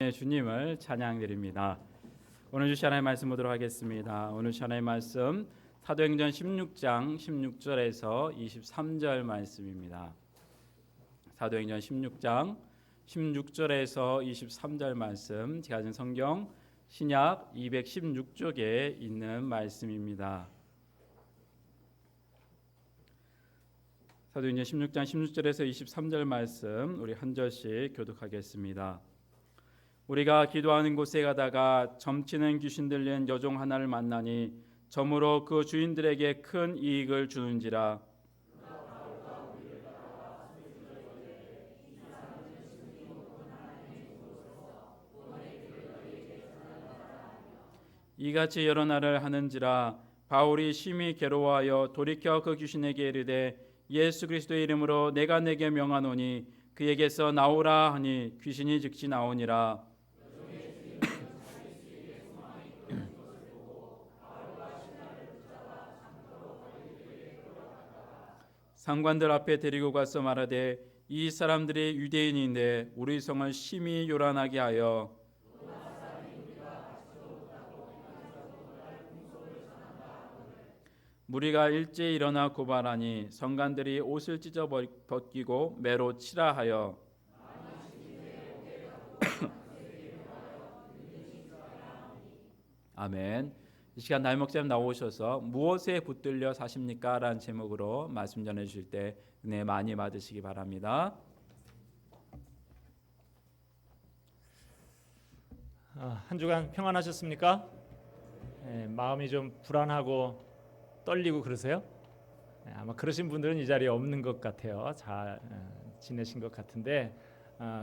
주님을 찬양드립니다. 오늘 주시 하나님의 말씀 보도록 하겠습니다. 오늘 주시 하나님의 말씀 사도행전 16장 16절에서 23절 말씀입니다. 사도행전 16장 16절에서 23절 말씀, 제가 가진 성경 신약 216쪽에 있는 말씀입니다. 사도행전 16장 16절에서 23절 말씀 우리 한 절씩 교독하겠습니다. 우리가 기도하는 곳에 가다가 점치는 귀신 들린 여종 하나를 만나니 점으로 그 주인들에게 큰 이익을 주는지라. 이같이 여러 날을 하는지라. 바울이 심히 괴로워하여 돌이켜 그 귀신에게 이르되 예수 그리스도의 이름으로 내가 내게 명하노니 그에게서 나오라 하니 귀신이 즉시 나오니라. 상관들 앞에 데리고 가서 말하되 이 사람들이 유대인인데 우리 성을 심히 요란하게 하여 무리가 일제히 일어나 고발하니 성관들이 옷을 찢어 벗기고 매로 치라 하여 아멘. 이 시간 담임 목사님 나오셔서 무엇에 붙들려 사십니까? 라는 제목으로 말씀 전해주실 때 은혜 많이 받으시기 바랍니다. 한 주간 평안하셨습니까? 마음이 좀 불안하고 떨리고 그러세요? 아마 그러신 분들은 이 자리에 없는 것 같아요. 잘 지내신 것 같은데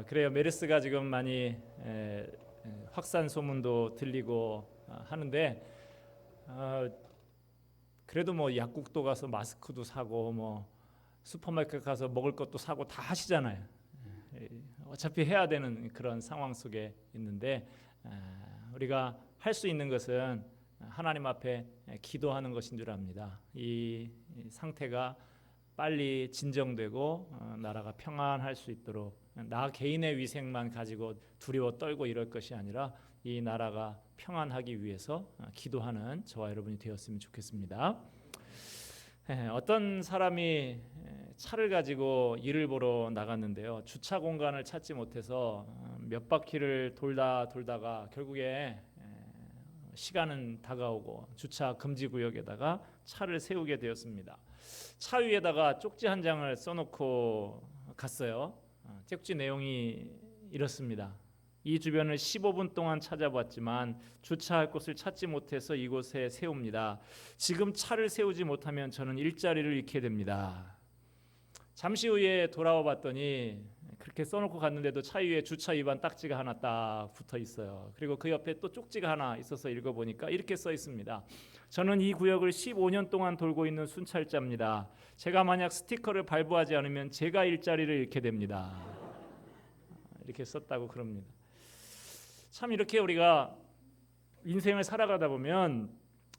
그래요. 메르스가 지금 많이 확산 소문도 들리고 하는데 그래도 뭐 약국도 가서 마스크도 사고 뭐 슈퍼마켓 가서 먹을 것도 사고 다 하시잖아요. 어차피 해야 되는 그런 상황 속에 있는데 우리가 할 수 있는 것은 하나님 앞에 기도하는 것인 줄 압니다. 이 상태가 빨리 진정되고 나라가 평안할 수 있도록 나 개인의 위생만 가지고 두려워 떨고 이럴 것이 아니라 이 나라가 평안하기 위해서 기도하는 저와 여러분이 되었으면 좋겠습니다. 어떤 사람이 차를 가지고 일을 보러 나갔는데요. 주차 공간을 찾지 못해서 몇 바퀴를 돌다가 결국에 시간은 다가오고 주차 금지 구역에다가 차를 세우게 되었습니다. 차 위에다가 쪽지 한 장을 써놓고 갔어요. 쪽지 내용이 이렇습니다. 이 주변을 15분 동안 찾아봤지만 주차할 곳을 찾지 못해서 이곳에 세웁니다. 지금 차를 세우지 못하면 저는 일자리를 잃게 됩니다. 잠시 후에 돌아와 봤더니 그렇게 써놓고 갔는데도 차 위에 주차 위반 딱지가 하나 딱 붙어 있어요. 그리고 그 옆에 또 쪽지가 하나 있어서 읽어보니까 이렇게 써 있습니다. 저는 이 구역을 15년 동안 돌고 있는 순찰자입니다. 제가 만약 스티커를 발부하지 않으면 제가 일자리를 잃게 됩니다. 이렇게 썼다고 그럽니다. 참 이렇게 우리가 인생을 살아가다 보면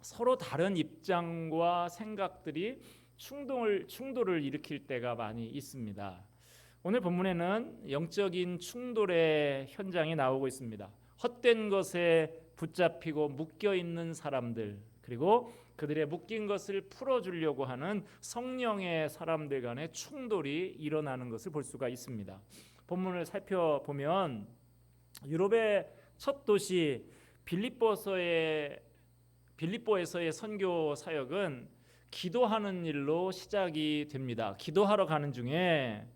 서로 다른 입장과 생각들이 충돌을 일으킬 때가 많이 있습니다. 오늘 본문에는 영적인 충돌의 현장이 나오고 있습니다. 헛된 것에 붙잡히고 묶여 있는 사람들, 그리고 그들의 묶인 것을 풀어주려고 하는 성령의 사람들 간의 충돌이 일어나는 것을 볼 수가 있습니다. 본문을 살펴보면 유럽의 첫 도시 빌립보에서의 선교 사역은 기도하는 일로 시작이 됩니다. 기도하러 가는 중에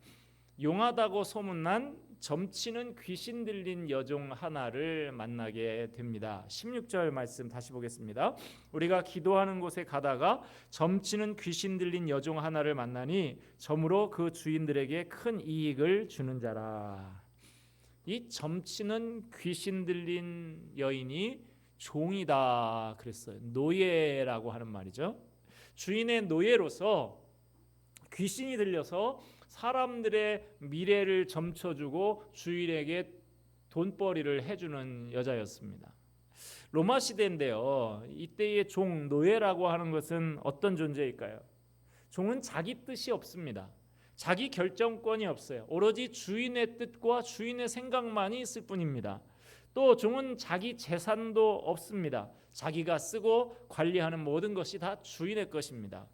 용하다고 소문난 점치는 귀신 들린 여종 하나를 만나게 됩니다. 16절 말씀 다시 보겠습니다. 우리가 기도하는 곳에 가다가 점치는 귀신 들린 여종 하나를 만나니 점으로 그 주인들에게 큰 이익을 주는 자라. 이 점치는 귀신 들린 여인이 종이다 그랬어요. 노예라고 하는 말이죠. 주인의 노예로서 귀신이 들려서 사람들의 미래를 점쳐주고 주인에게 돈벌이를 해주는 여자였습니다. 로마 시대인데요. 이때의 종, 노예라고 하는 것은 어떤 존재일까요? 종은 자기 뜻이 없습니다. 자기 결정권이 없어요. 오로지 주인의 뜻과 주인의 생각만이 있을 뿐입니다. 또 종은 자기 재산도 없습니다. 자기가 쓰고 관리하는 모든 것이 다 주인의 것입니다.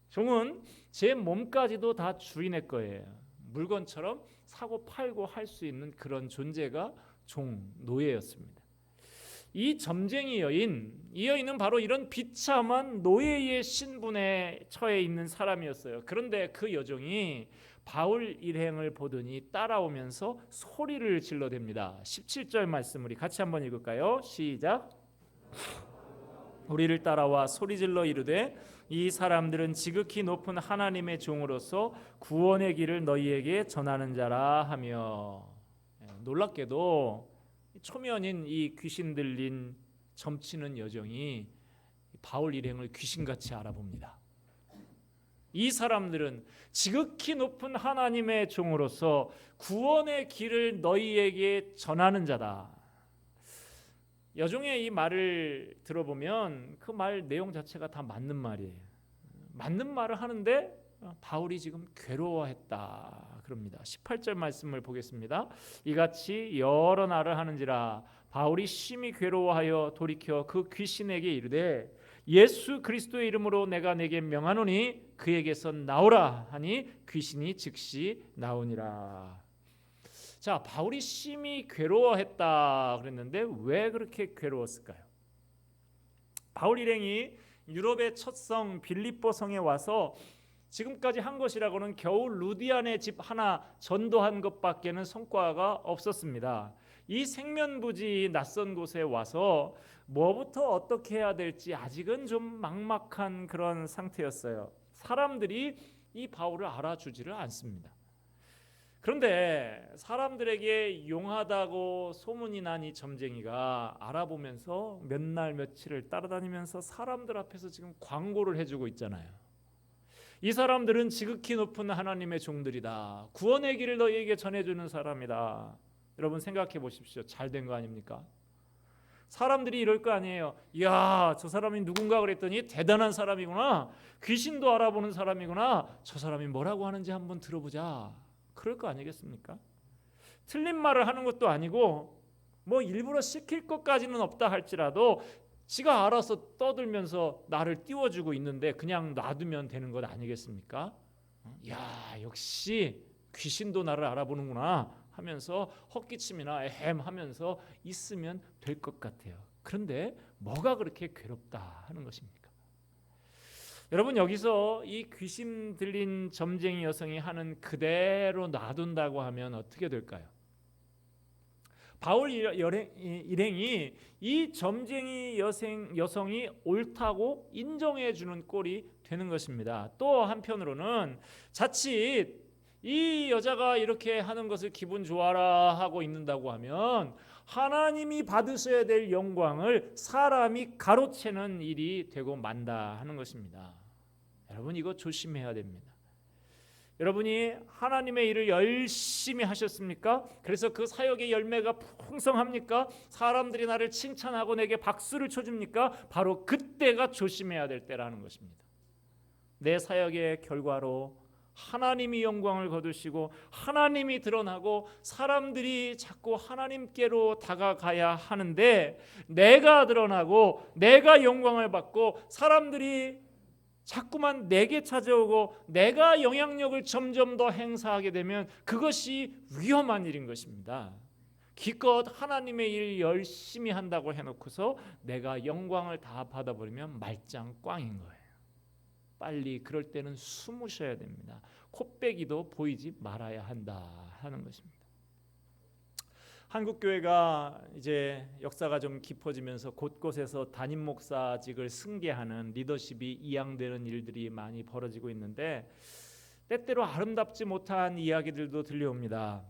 종은 제 몸까지도 다 주인의 거예요. 물건처럼 사고 팔고 할 수 있는 그런 존재가 종, 노예였습니다. 이 점쟁이 여인, 이 여인은 바로 이런 비참한 노예의 신분에 처해 있는 사람이었어요. 그런데 그 여종이 바울 일행을 보더니 따라오면서 소리를 질러댑니다. 17절 말씀 우리 같이 한번 읽을까요? 시작. 우리를 따라와 소리질러 이르되 이 사람들은 지극히 높은 하나님의 종으로서 구원의 길을 너희에게 전하는 자라 하며, 놀랍게도 초면인 이 귀신 들린 점치는 여종이 바울 일행을 귀신같이 알아봅니다. 이 사람들은 지극히 높은 하나님의 종으로서 구원의 길을 너희에게 전하는 자다. 여종의 이 말을 들어보면 그 말 내용 자체가 다 맞는 말이에요. 맞는 말을 하는데 바울이 지금 괴로워했다 그럽니다. 18절 말씀을 보겠습니다. 이같이 여러 날을 하는지라 바울이 심히 괴로워하여 돌이켜 그 귀신에게 이르되 예수 그리스도의 이름으로 내가 내게 명하노니 그에게서 나오라 하니 귀신이 즉시 나오니라. 자, 바울이 심히 괴로워했다 그랬는데 왜 그렇게 괴로웠을까요? 바울 일행이 유럽의 첫 성 빌립보 성에 와서 지금까지 한 것이라고는 겨우 루디안의 집 하나 전도한 것밖에는 성과가 없었습니다. 이 생면부지 낯선 곳에 와서 뭐부터 어떻게 해야 될지 아직은 좀 막막한 그런 상태였어요. 사람들이 이 바울을 알아주지를 않습니다. 그런데 사람들에게 용하다고 소문이 난 이 점쟁이가 알아보면서 몇 날 며칠을 따라다니면서 사람들 앞에서 지금 광고를 해주고 있잖아요. 이 사람들은 지극히 높은 하나님의 종들이다. 구원의 길을 너희에게 전해주는 사람이다. 여러분 생각해 보십시오. 잘된 거 아닙니까? 사람들이 이럴 거 아니에요. 이야, 저 사람이 누군가 그랬더니 대단한 사람이구나. 귀신도 알아보는 사람이구나. 저 사람이 뭐라고 하는지 한번 들어보자. 그럴 거 아니겠습니까? 틀린 말을 하는 것도 아니고 뭐 일부러 시킬 것까지는 없다 할지라도 지가 알아서 떠들면서 나를 띄워주고 있는데 그냥 놔두면 되는 것 아니겠습니까? 야, 역시 귀신도 나를 알아보는구나 하면서 헛기침이나 에헴 하면서 있으면 될 것 같아요. 그런데 뭐가 그렇게 괴롭다 하는 것입니까? 여러분, 여기서 이 귀신 들린 점쟁이 여성이 하는 그대로 놔둔다고 하면 어떻게 될까요? 바울 일행이 이 점쟁이 여성이 옳다고 인정해 주는 꼴이 되는 것입니다. 또 한편으로는 자칫 이 여자가 이렇게 하는 것을 기분 좋아라 하고 있는다고 하면 하나님이 받으셔야 될 영광을 사람이 가로채는 일이 되고 만다 하는 것입니다. 여러분, 이거 조심해야 됩니다. 여러분이 하나님의 일을 열심히 하셨습니까? 그래서 그 사역의 열매가 풍성합니까? 사람들이 나를 칭찬하고 내게 박수를 쳐줍니까? 바로 그때가 조심해야 될 때라는 것입니다. 내 사역의 결과로 하나님이 영광을 거두시고 하나님이 드러나고 사람들이 자꾸 하나님께로 다가가야 하는데 내가 드러나고 내가 영광을 받고 사람들이 자꾸만 내게 찾아오고 내가 영향력을 점점 더 행사하게 되면 그것이 위험한 일인 것입니다. 기껏 하나님의 일 열심히 한다고 해놓고서 내가 영광을 다 받아버리면 말짱 꽝인 거예요. 빨리 그럴 때는 숨으셔야 됩니다. 코빼기도 보이지 말아야 한다 하는 것입니다. 한국 교회가 이제 역사가 좀 깊어지면서 곳곳에서 담임 목사직을 승계하는 리더십이 이양되는 일들이 많이 벌어지고 있는데 때때로 아름답지 못한 이야기들도 들려옵니다.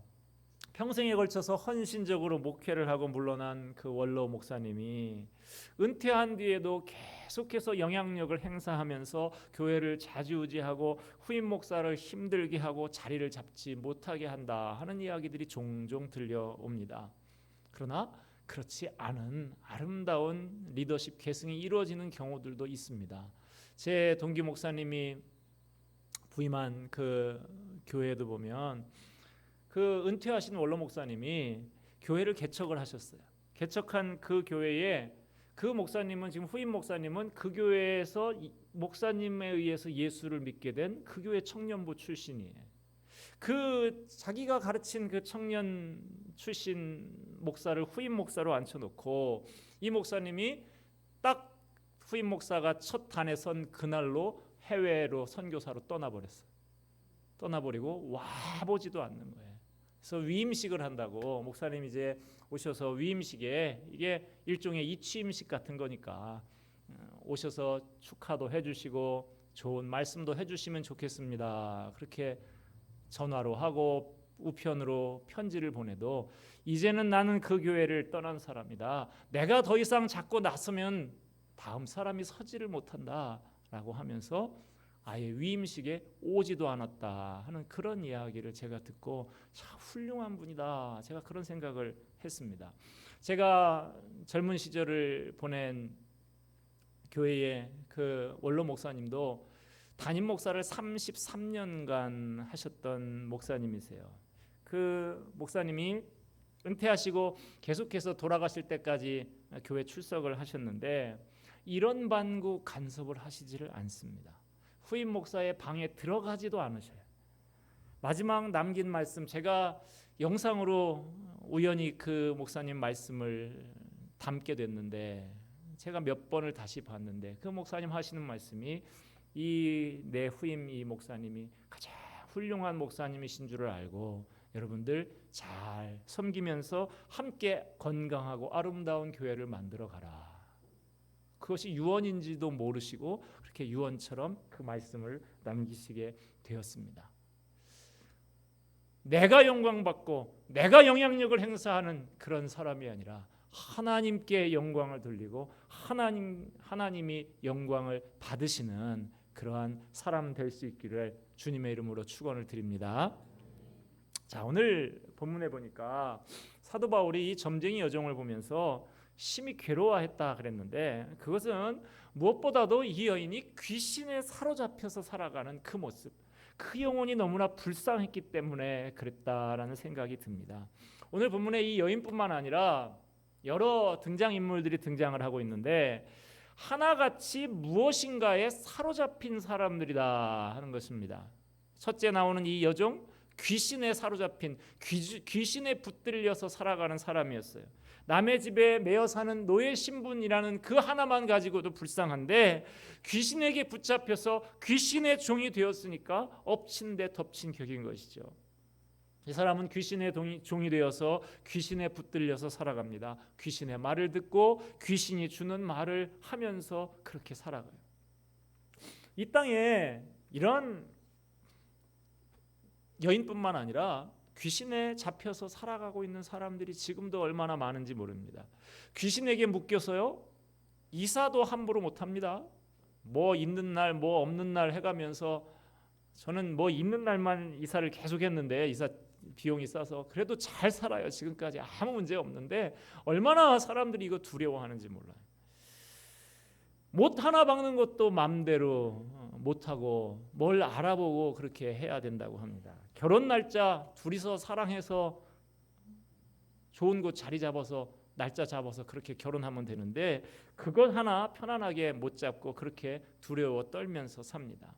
평생에 걸쳐서 헌신적으로 목회를 하고 물러난 그 원로 목사님이 은퇴한 뒤에도 계속해서 영향력을 행사하면서 교회를 좌지우지하고 후임 목사를 힘들게 하고 자리를 잡지 못하게 한다 하는 이야기들이 종종 들려옵니다. 그러나 그렇지 않은 아름다운 리더십 계승이 이루어지는 경우들도 있습니다. 제 동기 목사님이 부임한 그 교회도 보면 그 은퇴하신 원로 목사님이 교회를 개척을 하셨어요. 개척한 그 교회에 그 목사님은 지금 후임 목사님은 그 교회에서 목사님에 의해서 예수를 믿게 된 그 교회 청년부 출신이에요. 그 자기가 가르친 그 청년 출신 목사를 후임 목사로 앉혀놓고 이 목사님이 딱 후임 목사가 첫 단에 선 그날로 해외로 선교사로 떠나버리고 와보지도 않는 거예요. 그래서 위임식을 한다고 목사님 이제 오셔서 위임식에 이게 일종의 이취임식 같은 거니까 오셔서 축하도 해주시고 좋은 말씀도 해주시면 좋겠습니다. 그렇게 전화로 하고 우편으로 편지를 보내도 이제는 나는 그 교회를 떠난 사람이다. 내가 더 이상 자꾸 나서면 다음 사람이 서지를 못한다라고 하면서 아예 위임식에 오지도 않았다 하는 그런 이야기를 제가 듣고 참 훌륭한 분이다. 제가 그런 생각을 했습니다. 제가 젊은 시절을 보낸 교회의 그 원로 목사님도 담임 목사를 33년간 하셨던 목사님이세요. 그 목사님이 은퇴하시고 계속해서 돌아가실 때까지 교회 출석을 하셨는데 이런 반구 간섭을 하시지를 않습니다. 후임 목사의 방에 들어가지도 않으셔요. 마지막 남긴 말씀, 제가 영상으로 우연히 그 목사님 말씀을 담게 됐는데 제가 몇 번을 다시 봤는데 그 목사님 하시는 말씀이 이 내 후임 이 목사님이 가장 훌륭한 목사님이신 줄을 알고 여러분들 잘 섬기면서 함께 건강하고 아름다운 교회를 만들어 가라. 그것이 유언인지도 모르시고 그렇게 유언처럼 그 말씀을 남기시게 되었습니다. 내가 영광받고 내가 영향력을 행사하는 그런 사람이 아니라 하나님께 영광을 돌리고 하나님이 영광을 받으시는 그러한 사람 될 수 있기를 주님의 이름으로 축원을 드립니다. 자, 오늘 본문에 보니까 사도 바울이 이 점쟁이 여종을 보면서 심히 괴로워했다 그랬는데 그것은 무엇보다도 이 여인이 귀신에 사로잡혀서 살아가는 그 모습, 그 영혼이 너무나 불쌍했기 때문에 그랬다라는 생각이 듭니다. 오늘 본문에 이 여인뿐만 아니라 여러 등장인물들이 등장을 하고 있는데 하나같이 무엇인가에 사로잡힌 사람들이다 하는 것입니다. 첫째 나오는 이 여종, 귀신에 사로잡힌 귀신에 붙들려서 살아가는 사람이었어요. 남의 집에 매여 사는 노예 신분이라는 그 하나만 가지고도 불쌍한데 귀신에게 붙잡혀서 귀신의 종이 되었으니까 엎친 데 덮친 격인 것이죠. 이 사람은 귀신의 종이 되어서 귀신에 붙들려서 살아갑니다. 귀신의 말을 듣고 귀신이 주는 말을 하면서 그렇게 살아가요. 이 땅에 이런 여인뿐만 아니라 귀신에 잡혀서 살아가고 있는 사람들이 지금도 얼마나 많은지 모릅니다. 귀신에게 묶여서요 이사도 함부로 못합니다. 뭐 있는 날 뭐 없는 날 해가면서 저는 뭐 있는 날만 이사를 계속했는데 이사 비용이 싸서 그래도 잘 살아요. 지금까지 아무 문제 없는데 얼마나 사람들이 이거 두려워하는지 몰라요. 못 하나 박는 것도 맘대로 못하고 뭘 알아보고 그렇게 해야 된다고 합니다. 결혼 날짜 둘이서 사랑해서 좋은 곳 자리 잡아서 날짜 잡아서 그렇게 결혼하면 되는데 그것 하나 편안하게 못 잡고 그렇게 두려워 떨면서 삽니다.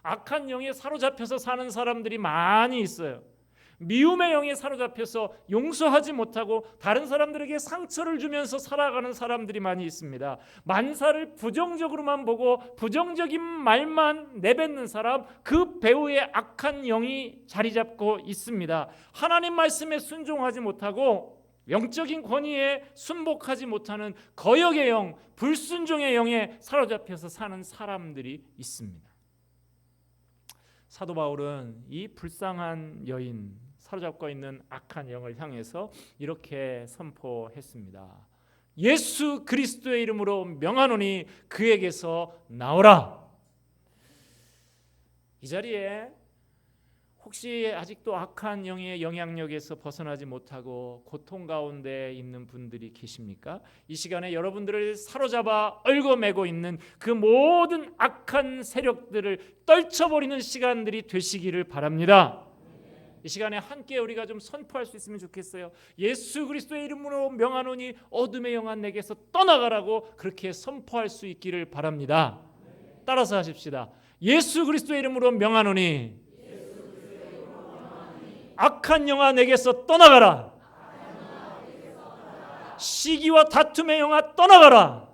악한 영에 사로잡혀서 사는 사람들이 많이 있어요. 미움의 영에 사로잡혀서 용서하지 못하고 다른 사람들에게 상처를 주면서 살아가는 사람들이 많이 있습니다. 만사를 부정적으로만 보고 부정적인 말만 내뱉는 사람, 그 배후에 악한 영이 자리 잡고 있습니다. 하나님 말씀에 순종하지 못하고 영적인 권위에 순복하지 못하는 거역의 영, 불순종의 영에 사로잡혀서 사는 사람들이 있습니다. 사도 바울은 이 불쌍한 여인, 사로잡고 있는 악한 영을 향해서 이렇게 선포했습니다. 예수 그리스도의 이름으로 명하노니 그에게서 나오라. 이 자리에 혹시 아직도 악한 영의 영향력에서 벗어나지 못하고 고통 가운데 있는 분들이 계십니까? 이 시간에 여러분들을 사로잡아 얽어매고 있는 그 모든 악한 세력들을 떨쳐버리는 시간들이 되시기를 바랍니다. 이 시간에 함께 우리가 좀 선포할 수 있으면 좋겠어요. 예수 그리스도의 이름으로 명하노니 어둠의 영아 내게서 떠나가라고 그렇게 선포할 수 있기를 바랍니다. 따라서 하십시다. 예수 그리스도의 이름으로 명하노니 악한 영아 내게서 떠나가라. 시기와 다툼의 영아 떠나가라.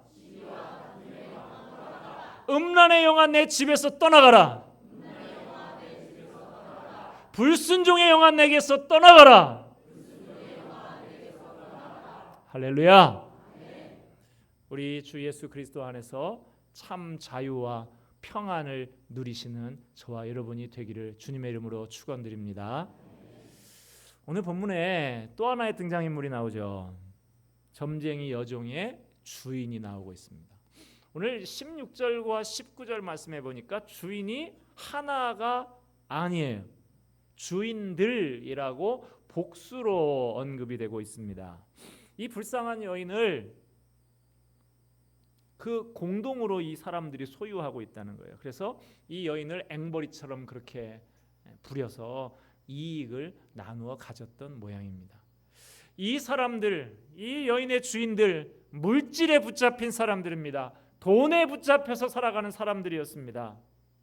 음란의 영아 내 집에서 떠나가라. 불순종의 영아 내게서 떠나가라. 할렐루야. 우리 주 예수 그리스도 안에서 참 자유와 평안을 누리시는 저와 여러분이 되기를 주님의 이름으로 축원드립니다. 오늘 본문에 또 하나의 등장인물이 나오죠. 점쟁이 여종의 주인이 나오고 있습니다. 오늘 16절과 19절 말씀해 보니까 주인이 하나가 아니에요. 주인들이라고 복수로 언급이 되고 있습니다. 이 불쌍한 여인을 그 공동으로 이 사람들이 소유하고 있다는 거예요. 그래서 이 여인을 앵벌이처럼 그렇게 부려서 이익을 나누어 가졌던 모양입니다. 이 사람들, 이 여인의 주인들, 물질에 붙잡힌 사람들입니다. 돈에 붙잡혀서 살아가는 사람들이었습니다.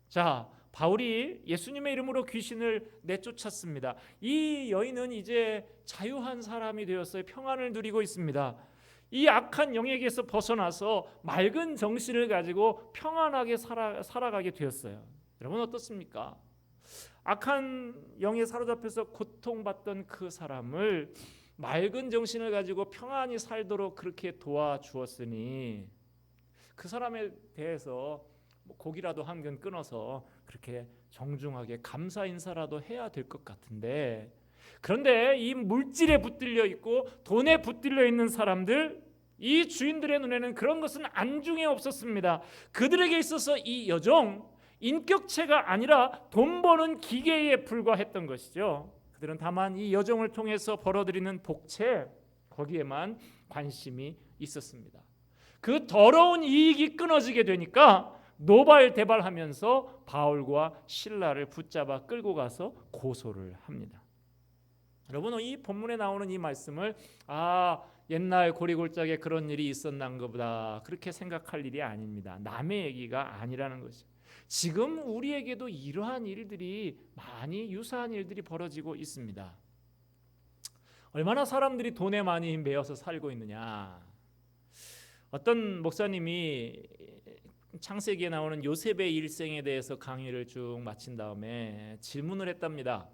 자, 바울이 예수님의 이름으로 귀신을 내쫓았습니다. 이 여인은 이제 자유한 사람이 되었어요. 평안을 누리고 있습니다. 이 악한 영에게서 벗어나서 맑은 정신을 가지고 평안하게 살아가게 되었어요. 여러분 어떻습니까? 악한 영에 사로잡혀서 고통받던 그 사람을 맑은 정신을 가지고 평안히 살도록 그렇게 도와주었으니 그 사람에 대해서 고기라도 한 근 끊어서 그렇게 정중하게 감사 인사라도 해야 될 것 같은데, 그런데 이 물질에 붙들려 있고 돈에 붙들려 있는 사람들, 이 주인들의 눈에는 그런 것은 안중에 없었습니다. 그들에게 있어서 이 여종, 인격체가 아니라 돈 버는 기계에 불과했던 것이죠. 그들은 다만 이 여종을 통해서 벌어들이는 복채, 거기에만 관심이 있었습니다. 그 더러운 이익이 끊어지게 되니까 노발대발하면서 바울과 실라를 붙잡아 끌고 가서 고소를 합니다. 여러분, 이 본문에 나오는 이 말씀을 옛날 고리골짜기에 그런 일이 있었나 보다 그렇게 생각할 일이 아닙니다. 남의 얘기가 아니라는 것이죠. 지금 우리에게도 이러한 일들이 많이 유사한 일들이 벌어지고 있습니다. 얼마나 사람들이 돈에 많이 매여서 살고 있느냐. 어떤 목사님이 창세기에 나오는 요셉의 일생에 대해서 강의를 쭉 마친 다음에 질문을 했답니다.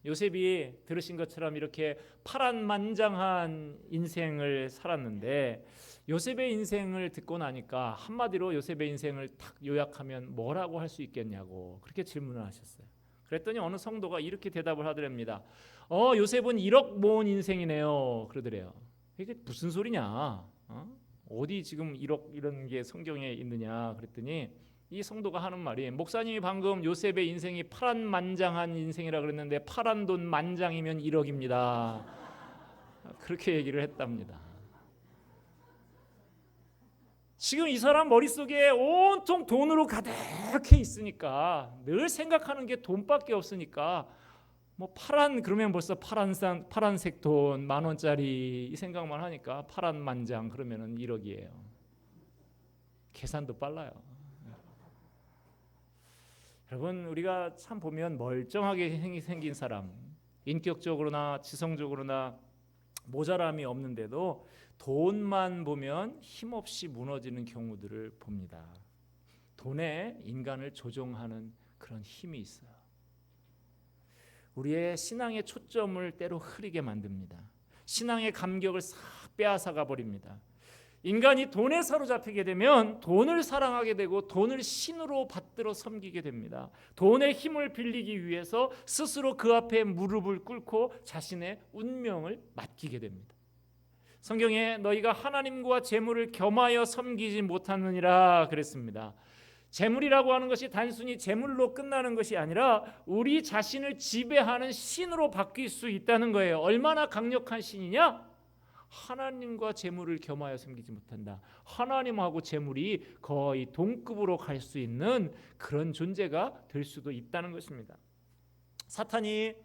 요셉이 들으신 것처럼 이렇게 파란만장한 인생을 살았는데 요셉의 인생을 듣고 나니까 한마디로 요셉의 인생을 딱 요약하면 뭐라고 할 수 있겠냐고 그렇게 질문을 하셨어요. 그랬더니 어느 성도가 이렇게 대답을 하더랍니다. 요셉은 1억 모은 인생이네요. 그러더래요. 이게 무슨 소리냐? 어디 지금 1억 이런 게 성경에 있느냐 그랬더니 이 성도가 하는 말이, 목사님이 방금 요셉의 인생이 파란만장한 인생이라 그랬는데 파란 돈 만장이면 1억입니다. 그렇게 얘기를 했답니다. 지금 이 사람 머릿속에 온통 돈으로 가득해 있으니까, 늘 생각하는 게 돈밖에 없으니까 그러면 벌써 파란색 돈 10,000원짜리 이 생각만 하니까 파란만장 그러면은 1억이에요. 계산도 빨라요. 여러분, 우리가 참 보면 멀쩡하게 생긴 사람, 인격적으로나 지성적으로나 모자람이 없는데도 돈만 보면 힘없이 무너지는 경우들을 봅니다. 돈에 인간을 조종하는 그런 힘이 있어요. 우리의 신앙의 초점을 때로 흐리게 만듭니다. 신앙의 감격을 싹 빼앗아가 버립니다. 인간이 돈에 사로잡히게 되면 돈을 사랑하게 되고 돈을 신으로 받들어 섬기게 됩니다. 돈의 힘을 빌리기 위해서 스스로 그 앞에 무릎을 꿇고 자신의 운명을 맡기게 됩니다. 성경에 너희가 하나님과 재물을 겸하여 섬기지 못하느니라 그랬습니다. 재물이라고 하는 것이 단순히 재물로 끝나는 것이 아니라 우리 자신을 지배하는 신으로 바뀔 수 있다는 거예요. 얼마나 강력한 신이냐? 하나님과 재물을 겸하여 섬기지 못한다. 하나님하고 재물이 거의 동급으로 갈 수 있는 그런 존재가 될 수도 있다는 것입니다. 사탄이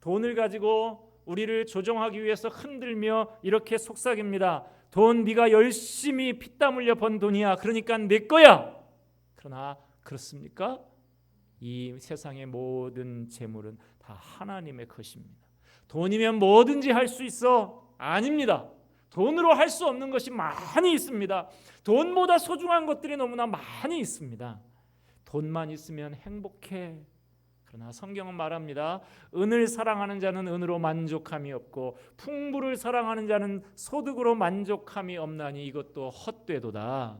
돈을 가지고 우리를 조종하기 위해서 흔들며 이렇게 속삭입니다. 돈 네가 열심히 피땀 흘려 번 돈이야. 그러니까 내 거야. 그러나 그렇습니까? 이 세상의 모든 재물은 다 하나님의 것입니다. 돈이면 뭐든지 할 수 있어? 아닙니다. 돈으로 할 수 없는 것이 많이 있습니다. 돈보다 소중한 것들이 너무나 많이 있습니다. 돈만 있으면 행복해. 그러나 성경은 말합니다. 은을 사랑하는 자는 은으로 만족함이 없고 풍부를 사랑하는 자는 소득으로 만족함이 없나니 이것도 헛되도다.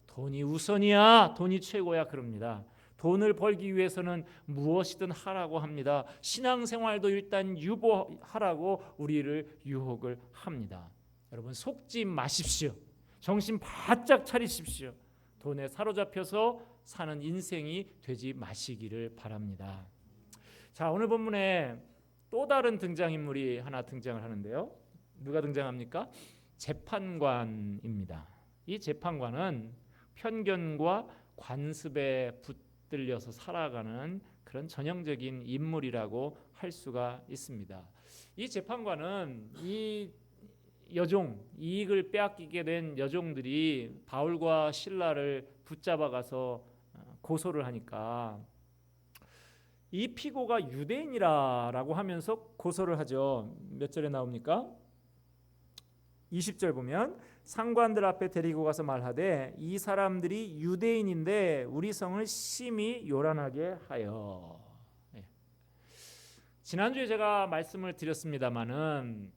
돈이 우선이야. 돈이 최고야. 그럽니다. 돈을 벌기 위해서는 무엇이든 하라고 합니다. 신앙생활도 일단 유보하라고 우리를 유혹을 합니다. 여러분 속지 마십시오. 정신 바짝 차리십시오. 돈에 사로잡혀서 사는 인생이 되지 마시기를 바랍니다. 자, 오늘 본문에 또 다른 등장인물이 하나 등장을 하는데요. 누가 등장합니까? 재판관입니다. 이 재판관은 편견과 관습에 붙들려서 살아가는 그런 전형적인 인물이라고 할 수가 있습니다. 이 재판관은 이 여종, 이익을 빼앗기게 된 여종들이 바울과 실라를 붙잡아가서 고소를 하니까 이 피고가 유대인이라고 하면서 고소를 하죠. 몇 절에 나옵니까? 20절 보면 상관들 앞에 데리고 가서 말하되 이 사람들이 유대인인데 우리 성을 심히 요란하게 하여. 지난주에 제가 말씀을 드렸습니다마는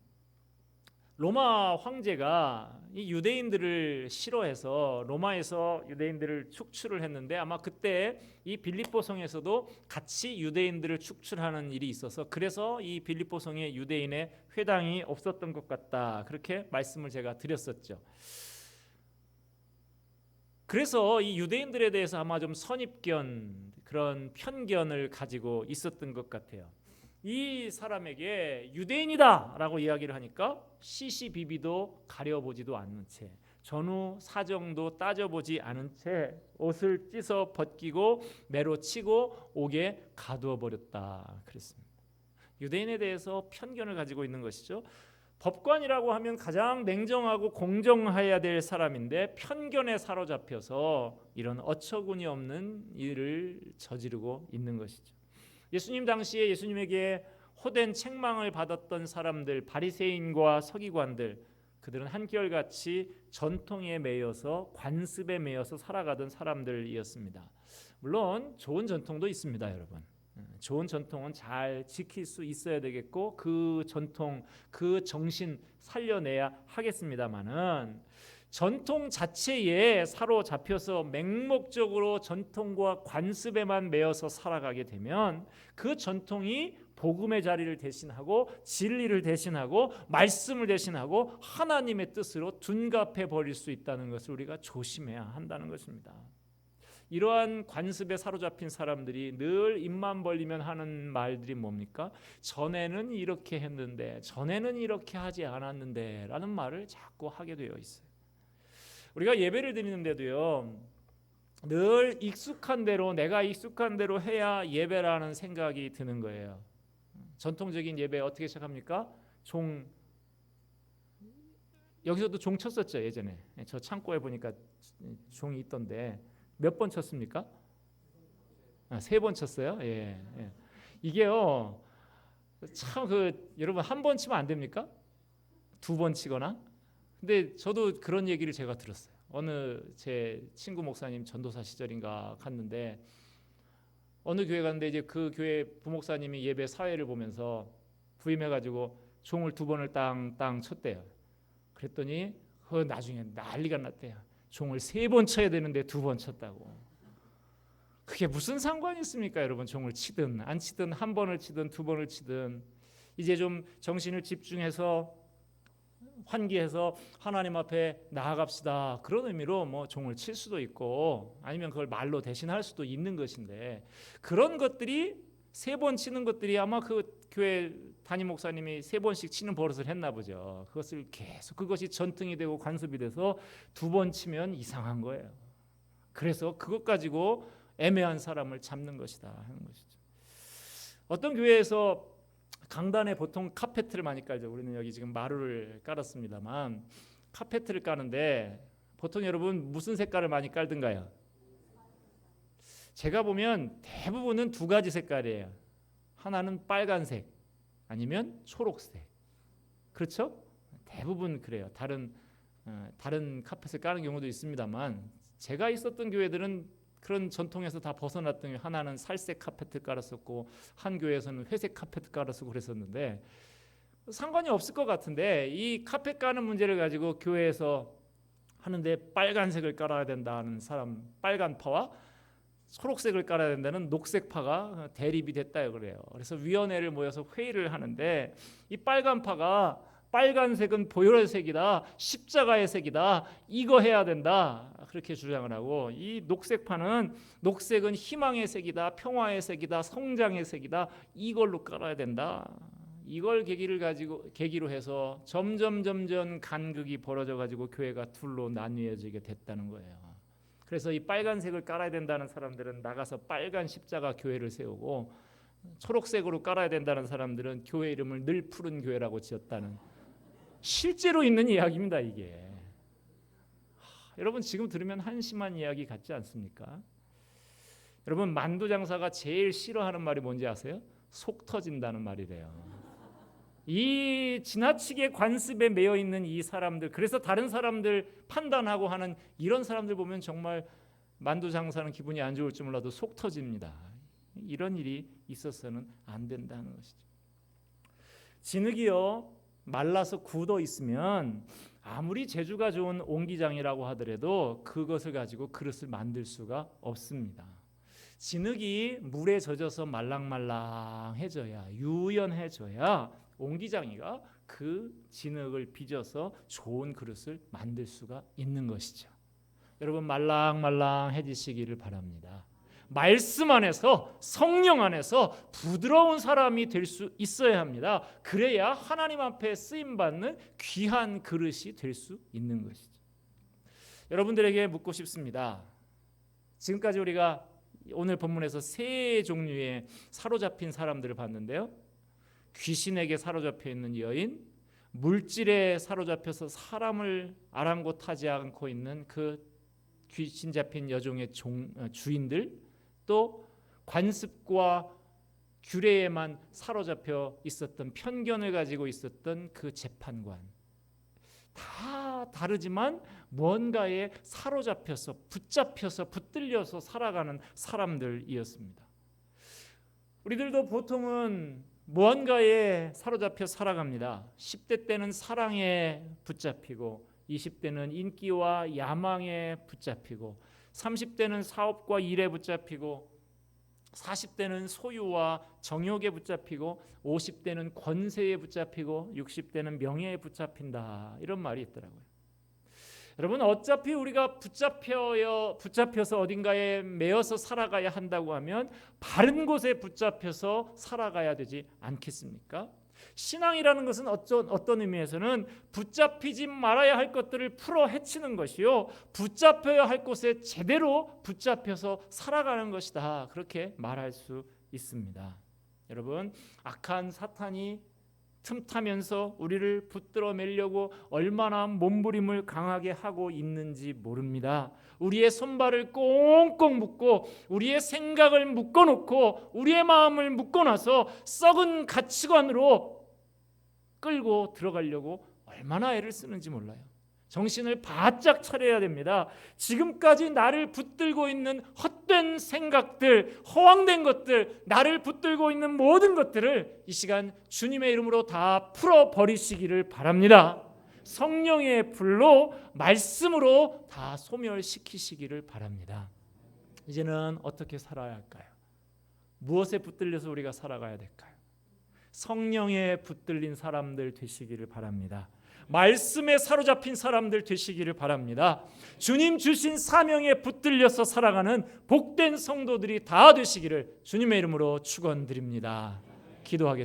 로마 황제가 이 유대인들을 싫어해서 로마에서 유대인들을 축출을 했는데 아마 그때 이 빌립보 성에서도 같이 유대인들을 축출하는 일이 있어서 그래서 이 빌립보 성에 유대인의 회당이 없었던 것 같다. 그렇게 말씀을 제가 드렸었죠. 그래서 이 유대인들에 대해서 아마 좀 선입견, 그런 편견을 가지고 있었던 것 같아요. 이 사람에게 유대인이다라고 이야기를 하니까 시시비비도 가려보지도 않는 채 전후 사정도 따져보지 않은 채 옷을 찢어 벗기고 매로 치고 옥에 가두어 버렸다 그랬습니다. 유대인에 대해서 편견을 가지고 있는 것이죠. 법관이라고 하면 가장 냉정하고 공정해야 될 사람인데 편견에 사로잡혀서 이런 어처구니 없는 일을 저지르고 있는 것이죠. 예수님 당시에 예수님에게 호된 책망을 받았던 사람들, 바리새인과 서기관들, 그들은 한결같이 전통에 매여서 관습에 매여서 살아가던 사람들이었습니다. 물론 좋은 전통도 있습니다, 여러분. 좋은 전통은 잘 지킬 수 있어야 되겠고 그 전통, 그 정신 살려내야 하겠습니다마는 전통 자체에 사로잡혀서 맹목적으로 전통과 관습에만 매여서 살아가게 되면 그 전통이 복음의 자리를 대신하고 진리를 대신하고 말씀을 대신하고 하나님의 뜻으로 둔갑해 버릴 수 있다는 것을 우리가 조심해야 한다는 것입니다. 이러한 관습에 사로잡힌 사람들이 늘 입만 벌리면 하는 말들이 뭡니까? 전에는 이렇게 했는데 전에는 이렇게 하지 않았는데 라는 말을 자꾸 하게 되어 있어요. 우리가 예배를 드리는데도요, 늘 익숙한 대로 내가 익숙한 대로 해야 예배라는 생각이 드는 거예요. 전통적인 예배 어떻게 시작합니까? 여기서도 종 쳤었죠. 예전에 저 창고에 보니까 종이 있던데 몇 번 쳤습니까? 3번 쳤어요. 예. 이게요 참 여러분 한 번 치면 안 됩니까? 2번 치거나. 근데 저도 그런 얘기를 제가 들었어요. 어느 제 친구 목사님 전도사 시절인가 갔는데 어느 교회 갔는데 이제 그 교회 부목사님이 예배 사회를 보면서 부임해가지고 종을 2번을 땅땅 쳤대요. 그랬더니 나중에 난리가 났대요. 종을 3번 쳐야 되는데 2번 쳤다고. 그게 무슨 상관이 있습니까, 여러분? 종을 치든 안 치든 1번을 치든 2번을 치든 이제 좀 정신을 집중해서 환기해서 하나님 앞에 나아갑시다. 그런 의미로 뭐 종을 칠 수도 있고 아니면 그걸 말로 대신할 수도 있는 것인데 그런 것들이 3번 치는 것들이 아마 그 교회 담임 목사님이 3번씩 치는 버릇을 했나 보죠. 그것을 계속 그것이 전통이 되고 관습이 돼서 2번 치면 이상한 거예요. 그래서 그것 가지고 애매한 사람을 잡는 것이다 하는 것이죠. 어떤 교회에서 강단에 보통 카페트를 많이 깔죠. 우리는 여기 지금 마루를 깔았습니다만 카페트를 까는데 보통 여러분 무슨 색깔을 많이 깔든가요? 제가 보면 대부분은 두 가지 색깔이에요. 하나는 빨간색 아니면 초록색. 그렇죠? 대부분 그래요. 다른 카펫을 까는 경우도 있습니다만 제가 있었던 교회들은 그런 전통에서 다 벗어났던 게 하나는 살색 카펫을 깔았었고 한 교회에서는 회색 카펫을 깔았었고 그랬었는데 상관이 없을 것 같은데 이 카펫 까는 문제를 가지고 교회에서 하는데 빨간색을 깔아야 된다는 사람 빨간파와 초록색을 깔아야 된다는 녹색파가 대립이 됐다 그래요. 그래서 위원회를 모여서 회의를 하는데 이 빨간파가 빨간색은 보혈색이다, 십자가의 색이다, 이거 해야 된다 그렇게 주장을 하고 이 녹색파는 녹색은 희망의 색이다, 평화의 색이다, 성장의 색이다, 이걸로 깔아야 된다. 이걸 계기로 해서 점점 간극이 벌어져 가지고 교회가 둘로 나뉘어지게 됐다는 거예요. 그래서 이 빨간색을 깔아야 된다는 사람들은 나가서 빨간 십자가 교회를 세우고 초록색으로 깔아야 된다는 사람들은 교회 이름을 늘 푸른 교회라고 지었다는 실제로 있는 이야기입니다. 이게 여러분 지금 들으면 한심한 이야기 같지 않습니까? 여러분 만두 장사가 제일 싫어하는 말이 뭔지 아세요? 속 터진다는 말이래요. 이 지나치게 관습에 매여 있는 이 사람들, 그래서 다른 사람들 판단하고 하는 이런 사람들 보면 정말 만두 장사는 기분이 안 좋을지 몰라도 속 터집니다. 이런 일이 있어서는 안 된다는 것이죠. 진흙이요 말라서 굳어 있으면 아무리 재주가 좋은 옹기장이라고 하더라도 그것을 가지고 그릇을 만들 수가 없습니다. 진흙이 물에 젖어서 말랑말랑해져야 유연해져야 옹기장이가 그 진흙을 빚어서 좋은 그릇을 만들 수가 있는 것이죠. 여러분 말랑말랑해지시기를 바랍니다. 말씀 안에서 성령 안에서 부드러운 사람이 될 수 있어야 합니다. 그래야 하나님 앞에 쓰임받는 귀한 그릇이 될 수 있는 것이죠. 여러분들에게 묻고 싶습니다. 지금까지 우리가 오늘 본문에서 세 종류의 사로잡힌 사람들을 봤는데요. 귀신에게 사로잡혀 있는 여인, 물질에 사로잡혀서 사람을 아랑곳하지 않고 있는 그 귀신 잡힌 여종의 주인들, 또 관습과 규례에만 사로잡혀 있었던 편견을 가지고 있었던 그 재판관. 다 다르지만 뭔가에 사로잡혀서 붙잡혀서 붙들려서 살아가는 사람들이었습니다. 우리들도 보통은 무언가에 사로잡혀 살아갑니다. 10대 때는 사랑에 붙잡히고 20대는 인기와 야망에 붙잡히고 30대는 사업과 일에 붙잡히고 40대는 소유와 정욕에 붙잡히고 50대는 권세에 붙잡히고 60대는 명예에 붙잡힌다. 이런 말이 있더라고요. 여러분 어차피 우리가 붙잡혀서 어딘가에 매여서 살아가야 한다고 하면 바른 곳에 붙잡혀서 살아가야 되지 않겠습니까? 신앙이라는 것은 어떤 의미에서는 붙잡히지 말아야 할 것들을 풀어 헤치는 것이요 붙잡혀야 할 곳에 제대로 붙잡혀서 살아가는 것이다. 그렇게 말할 수 있습니다. 여러분 악한 사탄이 틈타면서 우리를 붙들어 매려고 얼마나 몸부림을 강하게 하고 있는지 모릅니다. 우리의 손발을 꽁꽁 묶고 우리의 생각을 묶어놓고 우리의 마음을 묶어놔서 썩은 가치관으로 끌고 들어가려고 얼마나 애를 쓰는지 몰라요. 정신을 바짝 차려야 됩니다. 지금까지 나를 붙들고 있는 헛된 생각들, 허황된 것들, 나를 붙들고 있는 모든 것들을 이 시간 주님의 이름으로 다 풀어버리시기를 바랍니다. 성령의 불로 말씀으로 다 소멸시키시기를 바랍니다. 이제는 어떻게 살아야 할까요? 무엇에 붙들려서 우리가 살아가야 될까요? 성령에 붙들린 사람들 되시기를 바랍니다. 말씀에 사로잡힌 사람들 되시기를 바랍니다. 주님 주신 사명에 붙들려서 살아가는 복된 성도들이 다 되시기를 주님의 이름으로 축원드립니다. 기도하겠습니다.